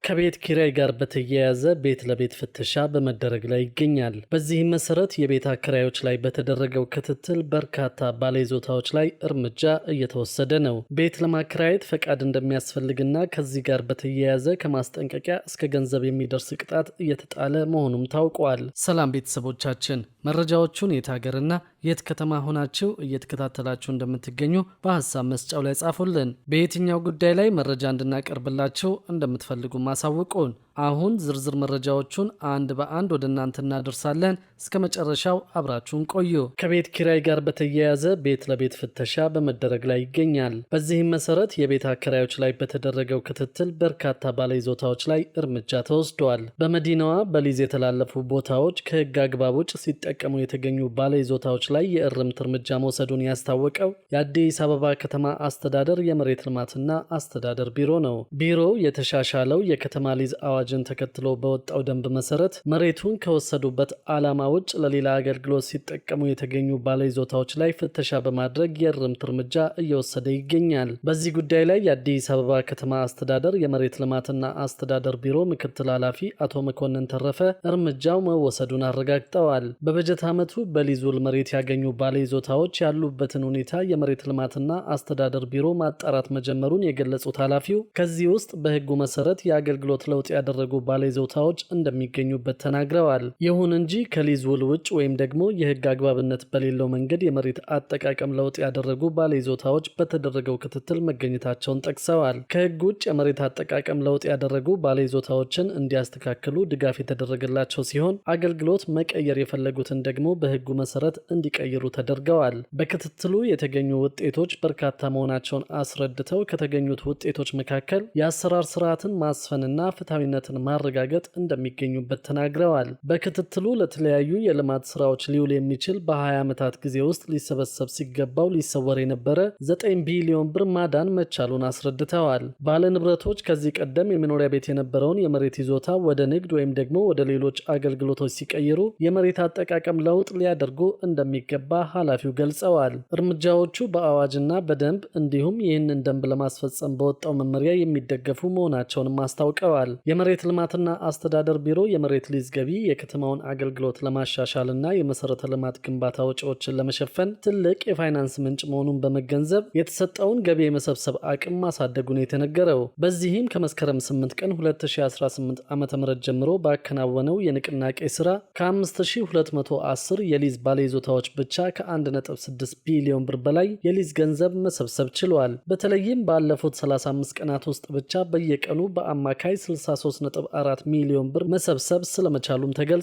ከቤት ኪራይ ጋር በተያያዘ ቤት ለቤት ፍተሻ በመደረግ ላይ ይገኛል። በዚህም መሰረት የቤት አከራዮች ላይ በተደረገው ክትትል በርካታ ባለይዞታዎች ላይ እርምጃ እየተወሰደ ነው። ቤት ለማከራየት ፈቃድ እንደሚያስፈልግና ከዚህ ጋር በተያያዘ ከማስጠንቀቂያ እስከ ገንዘብ የሚደርስ ቅጣት እየተጣለ መሆኑም ታውቋል። ሰላም ቤተሰቦቻችን፣ መረጃዎቹን የት ሀገርና የት ከተማ ሆናችሁ እየተከታተላችሁ እንደምትገኙ በሀሳብ መስጫው ላይ ጻፉልን። በየትኛው ጉዳይ ላይ መረጃ እንድናቀርብላችሁ እንደምትፈልጉ ማሳውቁን። አሁን ዝርዝር መረጃዎቹን አንድ በአንድ ወደ እናንተ እናደርሳለን። እስከ መጨረሻው አብራችሁን ቆዩ። ከቤት ኪራይ ጋር በተያያዘ ቤት ለቤት ፍተሻ በመደረግ ላይ ይገኛል። በዚህም መሰረት የቤት አከራዮች ላይ በተደረገው ክትትል በርካታ ባለይዞታዎች ላይ እርምጃ ተወስዷል። በመዲናዋ በሊዝ የተላለፉ ቦታዎች ከህግ አግባብ ውጭ ሲጠቀሙ የተገኙ ባለይዞታዎች ላይ የእርምት እርምጃ መውሰዱን ያስታወቀው የአዲስ አበባ ከተማ አስተዳደር የመሬት ልማትና አስተዳደር ቢሮ ነው። ቢሮው የተሻሻለው የከተማ ሊዝ አዋጅን ተከትሎ በወጣው ደንብ መሰረት መሬቱን ከወሰዱበት ዓላማ ውጭ ለሌላ አገልግሎት ሲጠቀሙ የተገኙ ባለይዞታዎች ላይ ፍተሻ በማድረግ የእርምት እርምጃ እየወሰደ ይገኛል። በዚህ ጉዳይ ላይ የአዲስ አበባ ከተማ አስተዳደር የመሬት ልማትና አስተዳደር ቢሮ ምክትል ኃላፊ አቶ መኮንን ተረፈ እርምጃው መወሰዱን አረጋግጠዋል። በበጀት ዓመቱ በሊዝ ውል መሬት ያገኙ ባለይዞታዎች ያሉበትን ሁኔታ የመሬት ልማትና አስተዳደር ቢሮ ማጣራት መጀመሩን የገለጹት ኃላፊው ከዚህ ውስጥ በህጉ መሰረት የአገልግሎት ለውጥ ያደረጉ ባለይዞታዎች እንደሚገኙበት ተናግረዋል። ይሁን እንጂ ከሊዝ ውል ውጭ ወይም ደግሞ የህግ አግባብነት በሌለው መንገድ የመሬት አጠቃቀም ለውጥ ያደረጉ ባለይዞታዎች በተደረገው ክትትል መገኘታቸውን ጠቅሰዋል። ከህግ ውጭ የመሬት አጠቃቀም ለውጥ ያደረጉ ባለይዞታዎችን እንዲያስተካክሉ ድጋፍ የተደረገላቸው ሲሆን አገልግሎት መቀየር የፈለጉትን ደግሞ በህጉ መሰረት እንዲቀይሩ ተደርገዋል። በክትትሉ የተገኙ ውጤቶች በርካታ መሆናቸውን አስረድተው ከተገኙት ውጤቶች መካከል የአሰራር ስርዓትን ማስፈንና ፍትሐዊነትን ማረጋገጥ እንደሚገኙበት ተናግረዋል። በክትትሉ ለተለያዩ የልማት ስራዎች ሊውል የሚችል በ20 ዓመታት ጊዜ ውስጥ ሊሰበሰብ ሲገባው ሊሰወር የነበረ 9 ቢሊዮን ብር ማዳን መቻሉን አስረድተዋል። ባለንብረቶች ከዚህ ቀደም የመኖሪያ ቤት የነበረውን የመሬት ይዞታ ወደ ንግድ ወይም ደግሞ ወደ ሌሎች አገልግሎቶች ሲቀይሩ የመሬት አጠቃቀም ለውጥ ሊያደርጉ እንደሚገባ ኃላፊው ገልጸዋል። እርምጃዎቹ በአዋጅና በደንብ እንዲሁም ይህንን ደንብ ለማስፈጸም በወጣው መመሪያ የሚደገፉ መሆናቸውንም አስታውቀዋል። የመሬት ልማትና አስተዳደር ቢሮ የመሬት ሊዝ ገቢ የከተማውን አገልግሎት ለማሻሻልና የመሰረተ ልማት ግንባታ ወጪዎችን ለመሸፈን ትልቅ የፋይናንስ ምንጭ መሆኑን በመገንዘብ የተሰጠውን ገቢ የመሰብሰብ አቅም ማሳደጉን የተነገረው። በዚህም ከመስከረም 8 ቀን 2018 ዓ.ም ጀምሮ ባከናወነው የንቅናቄ ስራ ከ5210 የሊዝ ባለይዞታዎች ብቻ ከ1.6 ቢሊዮን ብር በላይ የሊዝ ገንዘብ መሰብሰብ ችሏል። በተለይም ባለፉት 35 ቀናት ውስጥ ብቻ በየቀኑ በአማካይ 63.4 ሚሊዮን ብር መሰብሰብ ስለመቻሉም ተገልጿል።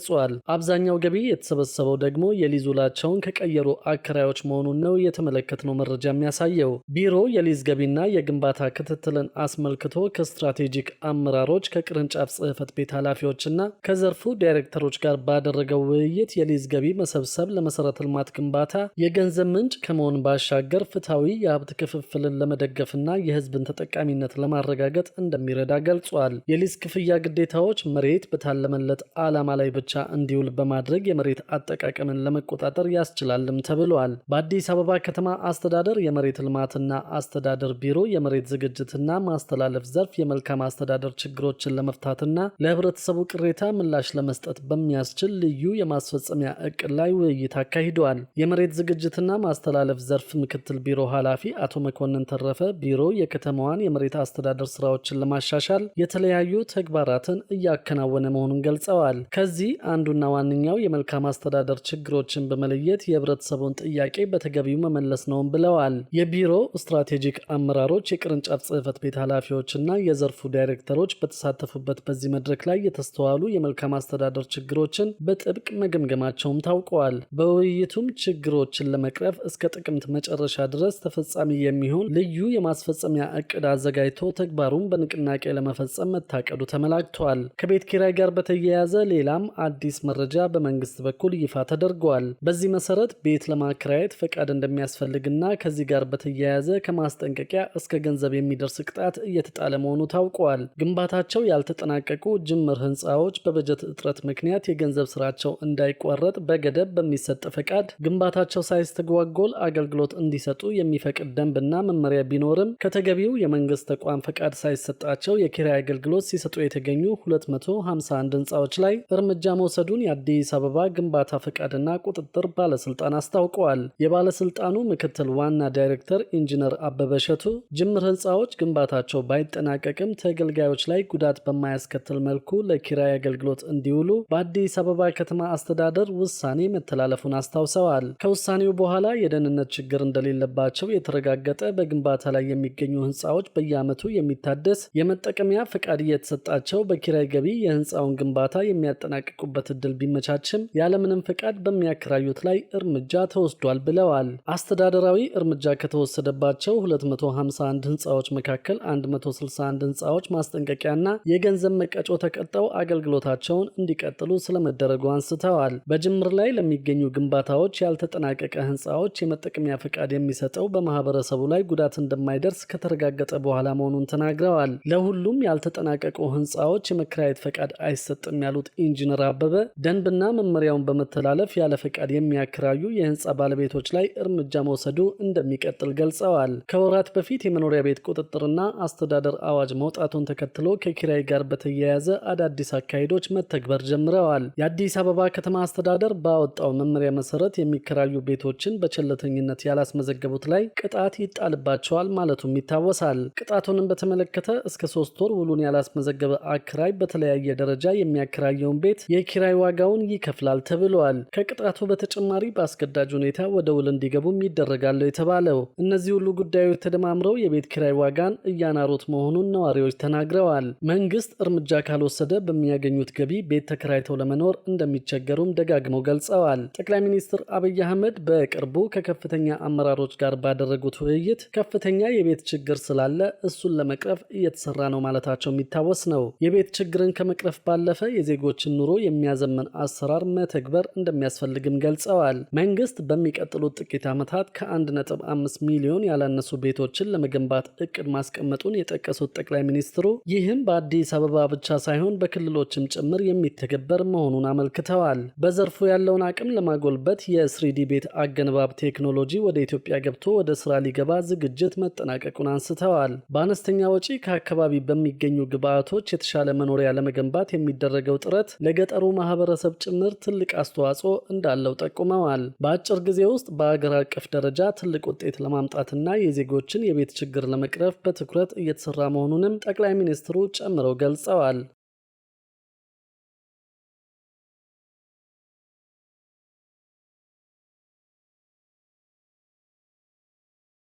አብዛኛው ገቢ የተሰበሰበው ደግሞ የሊዝ ውላቸውን ከቀየሩ አከራዮች መሆኑን ነው የተመለከትነው መረጃ የሚያሳየው። ቢሮ የሊዝ ገቢና የግንባታ ክትትልን አስመልክቶ ከስትራቴጂክ አመራሮች፣ ከቅርንጫፍ ጽህፈት ቤት ኃላፊዎችና ከዘርፉ ዳይሬክተሮች ጋር ባደረገው ውይይት የሊዝ ገቢ መሰብሰብ ለመሰረተ ልማት ግንባታ የገንዘብ ምንጭ ከመሆን ባሻገር ፍትሐዊ የሀብት ክፍፍልን ለመደገፍና የህዝብን ተጠቃሚነት ለማረጋገጥ እንደሚረዳ ገልጿል። የሊዝ ክፍያ ግዴታዎች መሬት በታለመለት ዓላማ ላይ ብቻ እንዲውል በማድረግ የመሬት አጠቃቀምን ለመቆጣጠር ያስችላልም ተብሏል። በአዲስ አበባ ከተማ አስተዳደር የመሬት ልማትና አስተዳደር ቢሮ የመሬት ዝግጅትና ማስተላለፍ ዘርፍ የመልካም አስተዳደር ችግሮችን ለመፍታትና ለህብረተሰቡ ቅሬታ ምላሽ ለመስጠት በሚያስችል ልዩ የማስፈጸሚያ እቅድ ላይ ውይይት አካሂደዋል። የመሬት ዝግጅትና ማስተላለፍ ዘርፍ ምክትል ቢሮ ኃላፊ አቶ መኮንን ተረፈ ቢሮ የከተማዋን የመሬት አስተዳደር ስራዎችን ለማሻሻል የተለያዩ ተግባራትን እያከናወነ መሆኑን ገልጸዋል። ከዚህ አንዱና ዋነኛው የመልካም አስተዳደር ችግሮችን በመለየት የህብረተሰቡን ጥያቄ በተገቢው መመለስ ነውም ብለዋል። የቢሮ ስትራቴጂክ አመራሮች፣ የቅርንጫፍ ጽህፈት ቤት ኃላፊዎችና የዘርፉ ዳይሬክተሮች በተሳተፉበት በዚህ መድረክ ላይ የተስተዋሉ የመልካም አስተዳደር ችግሮችን በጥብቅ መገምገማቸውም ታውቀዋል። በውይይቱም ችግሮችን ለመቅረፍ እስከ ጥቅምት መጨረሻ ድረስ ተፈጻሚ የሚሆን ልዩ የማስፈጸሚያ እቅድ አዘጋጅቶ ተግባሩን በንቅናቄ ለመፈጸም መታቀዱ ተመላክቷል። ከቤት ኪራይ ጋር በተያያዘ ሌላም አዲስ መረጃ በመንግስት በኩል ይፋ ተደርጓል። በዚህ መሰረት ቤት ለማከራየት ፈቃድ እንደሚያስፈልግና ከዚህ ጋር በተያያዘ ከማስጠንቀቂያ እስከ ገንዘብ የሚደርስ ቅጣት እየተጣለ መሆኑ ታውቋል። ግንባታቸው ያልተጠናቀቁ ጅምር ህንፃዎች በበጀት እጥረት ምክንያት የገንዘብ ስራቸው እንዳይቋረጥ በገደብ በሚሰጥ ፈቃድ ግንባታቸው ሳይስተጓጎል አገልግሎት እንዲሰጡ የሚፈቅድ ደንብና መመሪያ ቢኖርም ከተገቢው የመንግስት ተቋም ፈቃድ ሳይሰጣቸው የኪራይ አገልግሎት ሲሰጡ የተገኙ 251 ህንፃዎች ላይ እርምጃ መውሰዱን የአዲስ አበባ ግንባታ ፈቃድና ቁጥጥር ባለስልጣን አስታውቀዋል። የባለስልጣኑ ምክትል ዋና ዳይሬክተር ኢንጂነር አበበ እሸቱ ጅምር ህንፃዎች ግንባታቸው ባይጠናቀቅም ተገልጋዮች ላይ ጉዳት በማያስከትል መልኩ ለኪራይ አገልግሎት እንዲውሉ በአዲስ አበባ ከተማ አስተዳደር ውሳኔ መተላለፉን አስታውሰዋል። ከውሳኔው በኋላ የደህንነት ችግር እንደሌለባቸው የተረጋገጠ በግንባታ ላይ የሚገኙ ህንፃዎች በየዓመቱ የሚታደስ የመጠቀሚያ ፈቃድ እየተሰጣቸው በኪራይ ገቢ የህንፃውን ግንባታ የሚያጠናቅቁበት እድል ቢመቻችም ያለምንም ፈቃድ በሚያከራዩት ላይ እርምጃ ተወስዷል ብለዋል። አስተዳደራዊ እርምጃ ከተወሰደባቸው 251 ህንፃዎች መካከል 161 ህንፃዎች ማስጠንቀቂያና የገንዘብ መቀጮ ተቀጠው አገልግሎታቸውን እንዲቀጥሉ ስለመደረጉ አንስተዋል። በጅምር ላይ ለሚገኙ ግንባታዎች ያልተጠናቀቀ ህንፃዎች የመጠቀሚያ ፈቃድ የሚሰጠው በማህበረሰቡ ላይ ጉዳት እንደማይደርስ ከተረጋገጠ በኋላ መሆኑን ተናግረዋል። ለሁሉም ያልተጠናቀቁ ህንፃዎች የመከራየት ፈቃድ አይሰጥም ያሉት ኢንጂነር አበበ ደንብና መመሪያውን በመተላለፍ ያለ ፈቃድ የሚያከራዩ የህንፃ ባለቤቶች ላይ እርምጃ መውሰዱ እንደሚቀጥል ገልጸዋል። ከወራት በፊት የመኖሪያ ቤት ቁጥጥርና አስተዳደር አዋጅ መውጣቱን ተከትሎ ከኪራይ ጋር በተያያዘ አዳዲስ አካሄዶች መተግበር ጀምረዋል። የአዲስ አበባ ከተማ አስተዳደር ባወጣው መመሪያ መሰረት የሚከራዩ ቤቶችን በቸለተኝነት ያላስመዘገቡት ላይ ቅጣት ይጣልባቸዋል ማለቱም ይታወሳል። ቅጣቱንም በተመለከተ እስከ 3 ወር ውሉን ያላስመዘገበ አከራይ በተለያየ ደረጃ የሚያከራየውን ቤት የኪራይ ዋጋውን ይከፍላል ተብሏል። ከቅጣቱ በተጨማሪ በአስገዳጅ ሁኔታ ወደ ውል እንዲገቡም ይደረጋል የተባለው እነዚህ ሁሉ ጉዳዮች ተደማምረው የቤት ኪራይ ዋጋን እያናሩት መሆኑን ነዋሪዎች ተናግረዋል። መንግስት እርምጃ ካልወሰደ በሚያገኙት ገቢ ቤት ተከራይተው ለመኖር እንደሚቸገሩም ደጋግመው ገልጸዋል። ጠቅላይ ሚኒስትር አብይ አህመድ በቅርቡ ከከፍተኛ አመራሮች ጋር ባደረጉት ውይይት ከፍተኛ የቤት ችግር ስላለ እሱን ለመቅረፍ እየተሰራ ነው ማለታቸው የሚታወስ ነው። የቤት ችግርን ከመቅረፍ ባለፈ የዜጎችን ኑሮ የሚያዘመን አሰራር መተግበር እንደሚያስፈልግም ገልጸዋል። መንግስት በሚቀጥሉት ጥቂት ዓመታት ከ1.5 ሚሊዮን ያላነሱ ቤቶችን ለመገንባት እቅድ ማስቀመጡን የጠቀሱት ጠቅላይ ሚኒስትሩ ይህም በአዲስ አበባ ብቻ ሳይሆን በክልሎችም ጭምር የሚተገበር መሆኑን አመልክተዋል። በዘርፉ ያለውን አቅም ለማጎልበት የስሪዲ ቤት አገነባብ ቴክኖሎጂ ወደ ኢትዮጵያ ገብቶ ወደ ስራ ሊገባ ዝግጅት መጠናቀቁን አንስተዋል። በአነስተኛ ወጪ ከአካባቢ በሚገኙ ግብዓቶች የተሻለ መኖሪያ ለመገንባት የሚደረገው ጥረት ለገጠሩ ማህበረሰብ ጭምር ትልቅ አስተዋጽኦ እንዳለው ጠቁመዋል። በአጭር ጊዜ ውስጥ በአገር አቀፍ ደረጃ ትልቅ ውጤት ለማምጣትና የዜጎችን የቤት ችግር ለመቅረፍ በትኩረት እየተሰራ መሆኑንም ጠቅላይ ሚኒስትሩ ጨምረው ገልጸዋል።